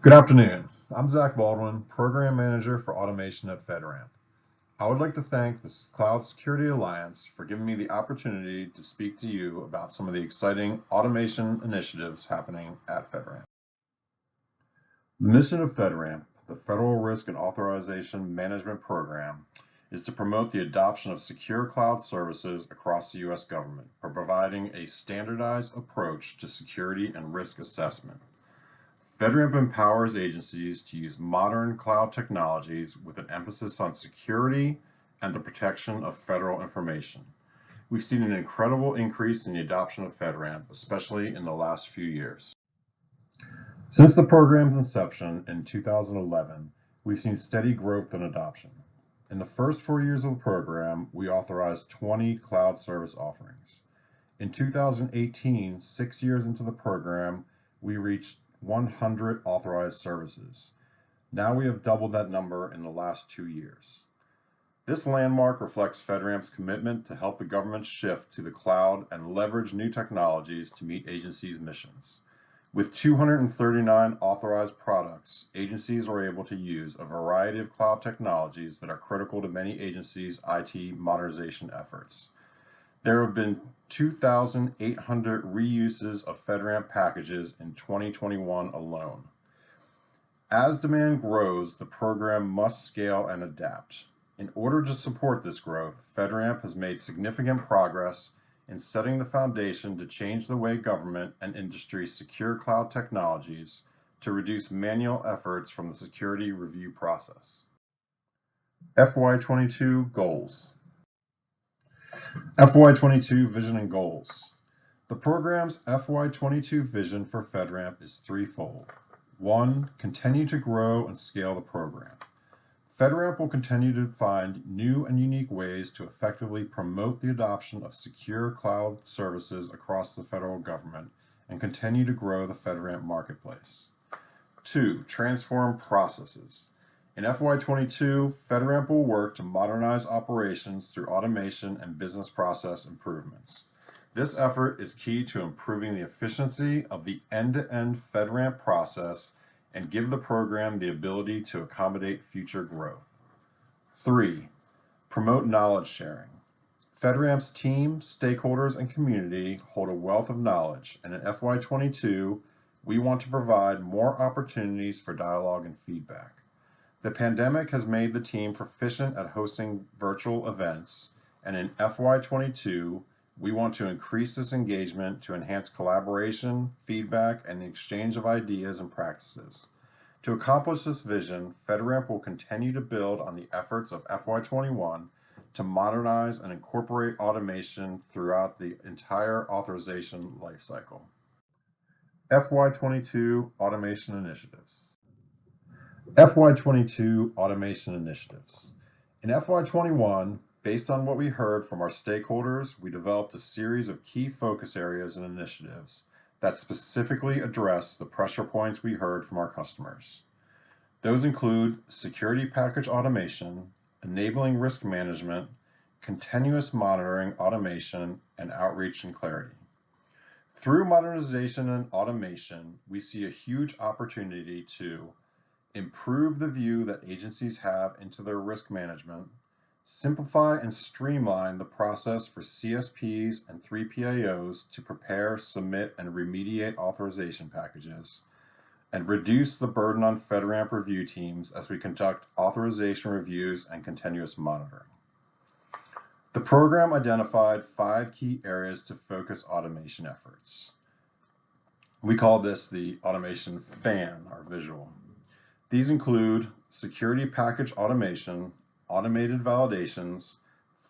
Good afternoon. I'm Zach Baldwin, Program Manager for Automation at FedRAMP. I would like to thank the Cloud Security Alliance for giving me the opportunity to speak to you about some of the exciting automation initiatives happening at FedRAMP. The mission of FedRAMP, the Federal Risk and Authorization Management Program, is to promote the adoption of secure cloud services across the U.S. government by providing a standardized approach to security and risk assessment. FedRAMP empowers agencies to use modern cloud technologies with an emphasis on security and the protection of federal information. We've seen an incredible increase in the adoption of FedRAMP, especially in the last few years. Since the program's inception in 2011, we've seen steady growth and adoption. In the first 4 years of the program, we authorized 20 cloud service offerings. In 2018, 6 years into the program, we reached 100 authorized services. Now we have doubled that number in the last 2 years. This landmark reflects FedRAMP's commitment to help the government shift to the cloud and leverage new technologies to meet agencies' missions. With 239 authorized products, agencies are able to use a variety of cloud technologies that are critical to many agencies' IT modernization efforts. There have been 2,800 reuses of FedRAMP packages in 2021 alone. As demand grows, the program must scale and adapt. In order to support this growth, FedRAMP has made significant progress in setting the foundation to change the way government and industry secure cloud technologies to reduce manual efforts from the security review process. FY22 Goals. FY22 Vision and Goals. The program's FY22 vision for FedRAMP is threefold. 1. Continue to grow and scale the program. FedRAMP will continue to find new and unique ways to effectively promote the adoption of secure cloud services across the federal government and continue to grow the FedRAMP marketplace. 2. Transform processes. In FY22, FedRAMP will work to modernize operations through automation and business process improvements. This effort is key to improving the efficiency of the end-to-end FedRAMP process and give the program the ability to accommodate future growth. 3. Promote knowledge sharing. FedRAMP's team, stakeholders, and community hold a wealth of knowledge, and in FY22, we want to provide more opportunities for dialogue and feedback. The pandemic has made the team proficient at hosting virtual events, and in FY22, we want to increase this engagement to enhance collaboration, feedback, and the exchange of ideas and practices. To accomplish this vision, FedRAMP will continue to build on the efforts of FY21 to modernize and incorporate automation throughout the entire authorization lifecycle. FY22 Automation Initiatives. FY22 Automation Initiatives. In FY21, based on what we heard from our stakeholders, we developed a series of key focus areas and initiatives that specifically address the pressure points we heard from our customers. Those include security package automation, enabling risk management, continuous monitoring automation, and outreach and clarity. Through modernization and automation, we see a huge opportunity to improve the view that agencies have into their risk management, simplify and streamline the process for CSPs and 3PAOs to prepare, submit, and remediate authorization packages, and reduce the burden on FedRAMP review teams as we conduct authorization reviews and continuous monitoring. The program identified 5 key areas to focus automation efforts. We call this the automation fan, our visual. These include security package automation, automated validations,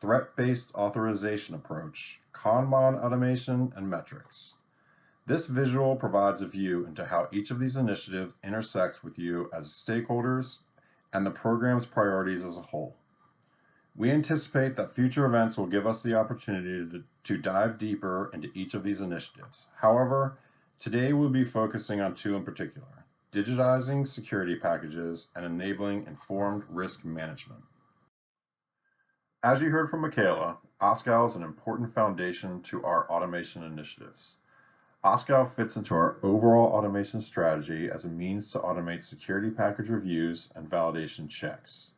threat-based authorization approach, Kanban automation, and metrics. This visual provides a view into how each of these initiatives intersects with you as stakeholders and the program's priorities as a whole. We anticipate that future events will give us the opportunity to dive deeper into each of these initiatives. However, today we'll be focusing on 2 in particular: digitizing security packages and enabling informed risk management. As you heard from Michaela, OSCAL is an important foundation to our automation initiatives. OSCAO fits into our overall automation strategy as a means to automate security package reviews and validation checks.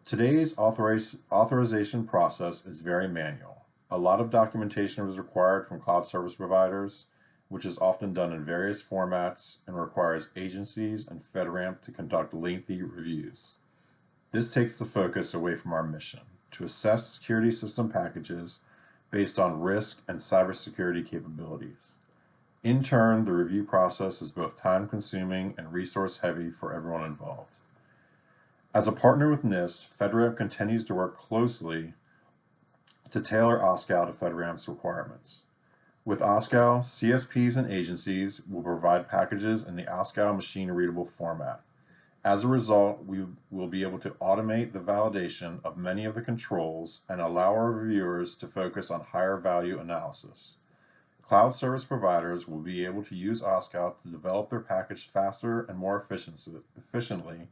Today's authorization process is very manual. A lot of documentation is required from cloud service providers, which is often done in various formats and requires agencies and FedRAMP to conduct lengthy reviews. This takes the focus away from our mission to assess security system packages based on risk and cybersecurity capabilities. In turn, the review process is both time-consuming and resource-heavy for everyone involved. As a partner with NIST, FedRAMP continues to work closely to tailor OSCAO to FedRAMP's requirements. With OSCAO, CSPs and agencies will provide packages in the OSCAO machine-readable format. As a result, we will be able to automate the validation of many of the controls and allow our reviewers to focus on higher value analysis. Cloud service providers will be able to use OSCAO to develop their package faster and more efficiently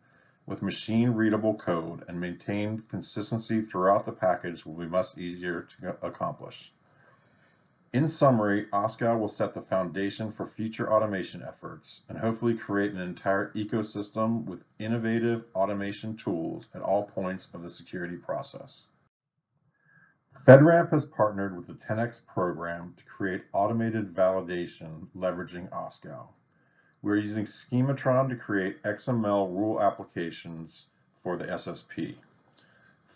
with machine-readable code, and maintain consistency throughout the package will be much easier to accomplish. In summary, OSCAO will set the foundation for future automation efforts and hopefully create an entire ecosystem with innovative automation tools at all points of the security process. FedRAMP has partnered with the 10X program to create automated validation leveraging OSCAO. We're using Schematron to create XML rule applications for the SSP.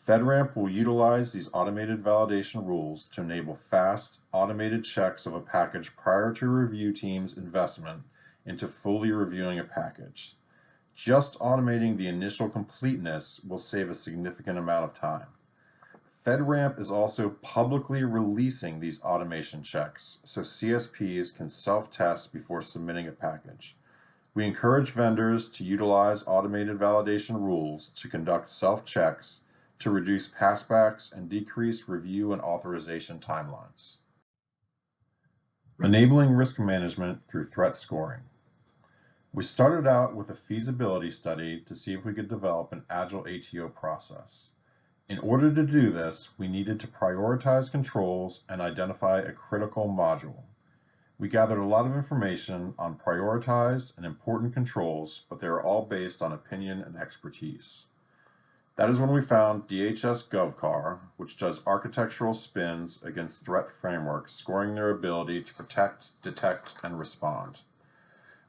FedRAMP will utilize these automated validation rules to enable fast, automated checks of a package prior to a review team's investment into fully reviewing a package. Just automating the initial completeness will save a significant amount of time. FedRAMP is also publicly releasing these automation checks so CSPs can self-test before submitting a package. We encourage vendors to utilize automated validation rules to conduct self-checks to reduce passbacks and decrease review and authorization timelines. Enabling risk management through threat scoring. We started out with a feasibility study to see if we could develop an agile ATO process. In order to do this, we needed to prioritize controls and identify a critical module. We gathered a lot of information on prioritized and important controls, but they are all based on opinion and expertise. That is when we found DHS GovCar, which does architectural spins against threat frameworks, scoring their ability to protect, detect, and respond.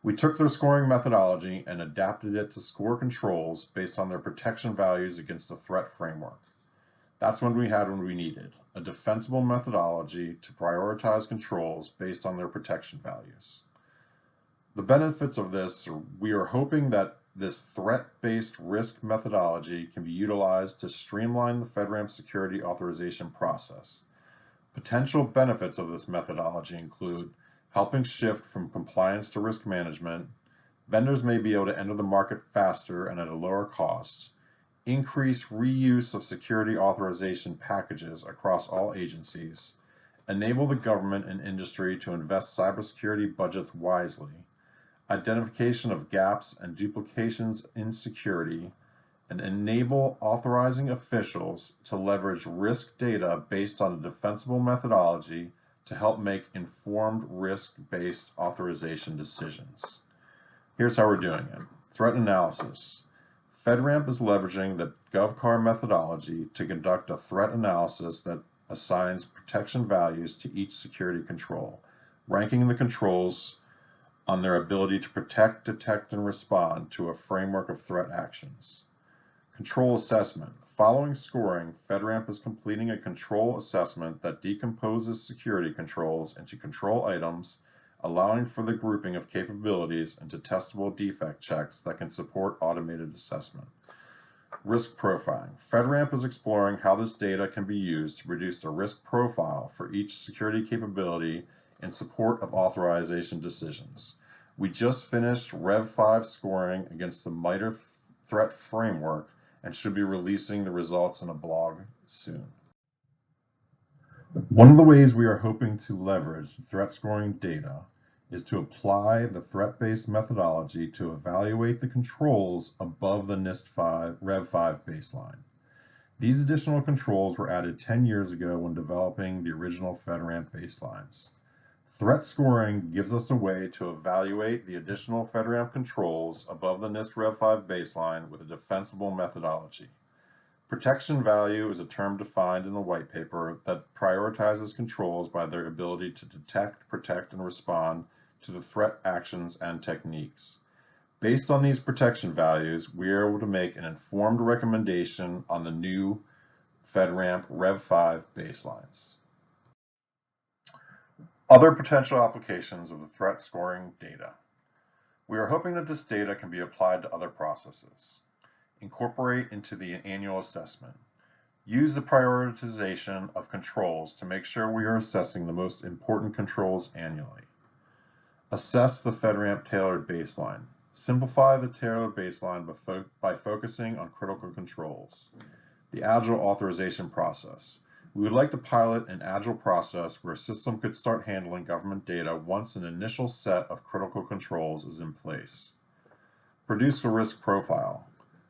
We took their scoring methodology and adapted it to score controls based on their protection values against the threat framework. That's when we had what we needed, a defensible methodology to prioritize controls based on their protection values. The benefits of this, we are hoping that this threat-based risk methodology can be utilized to streamline the FedRAMP security authorization process. Potential benefits of this methodology include helping shift from compliance to risk management. Vendors may be able to enter the market faster and at a lower cost. Increase reuse of security authorization packages across all agencies. Enable the government and industry to invest cybersecurity budgets wisely. Identification of gaps and duplications in security, and enable authorizing officials to leverage risk data based on a defensible methodology to help make informed risk-based authorization decisions. Here's how we're doing it. Threat analysis. FedRAMP is leveraging the GovCar methodology to conduct a threat analysis that assigns protection values to each security control, ranking the controls on their ability to protect, detect, and respond to a framework of threat actions. Control assessment. Following scoring, FedRAMP is completing a control assessment that decomposes security controls into control items, allowing for the grouping of capabilities into testable defect checks that can support automated assessment. Risk profiling. FedRAMP is exploring how this data can be used to produce a risk profile for each security capability in support of authorization decisions. We just finished Rev 5 scoring against the MITRE threat framework and should be releasing the results in a blog soon. One of the ways we are hoping to leverage threat scoring data is to apply the threat-based methodology to evaluate the controls above the NIST Rev 5 baseline. These additional controls were added 10 years ago when developing the original FedRAMP baselines. Threat scoring gives us a way to evaluate the additional FedRAMP controls above the NIST Rev 5 baseline with a defensible methodology. Protection value is a term defined in the white paper that prioritizes controls by their ability to detect, protect, and respond to the threat actions and techniques. Based on these protection values, we are able to make an informed recommendation on the new FedRAMP Rev 5 baselines. Other potential applications of the threat scoring data. We are hoping that this data can be applied to other processes. Incorporate into the annual assessment. Use the prioritization of controls to make sure we are assessing the most important controls annually. Assess the FedRAMP tailored baseline. Simplify the tailored baseline by focusing on critical controls. The agile authorization process. We would like to pilot an agile process where a system could start handling government data once an initial set of critical controls is in place. Produce a risk profile.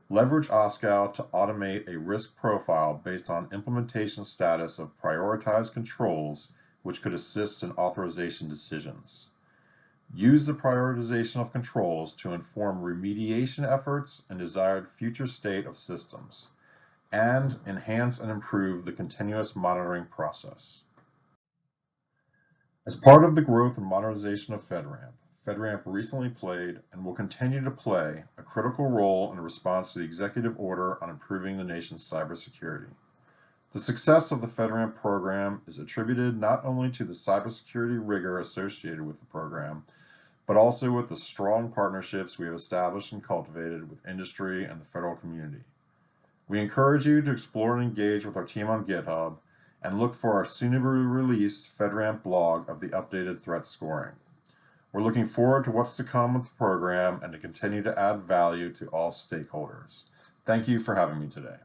Leverage OSCAL to automate a risk profile based on implementation status of prioritized controls, which could assist in authorization decisions. Use the prioritization of controls to inform remediation efforts and desired future state of systems, and enhance and improve the continuous monitoring process. As part of the growth and modernization of FedRAMP, FedRAMP recently played and will continue to play a critical role in response to the executive order on improving the nation's cybersecurity. The success of the FedRAMP program is attributed not only to the cybersecurity rigor associated with the program, but also with the strong partnerships we have established and cultivated with industry and the federal community. We encourage you to explore and engage with our team on GitHub and look for our soon-to-be-released FedRAMP blog of the updated threat scoring. We're looking forward to what's to come with the program and to continue to add value to all stakeholders. Thank you for having me today.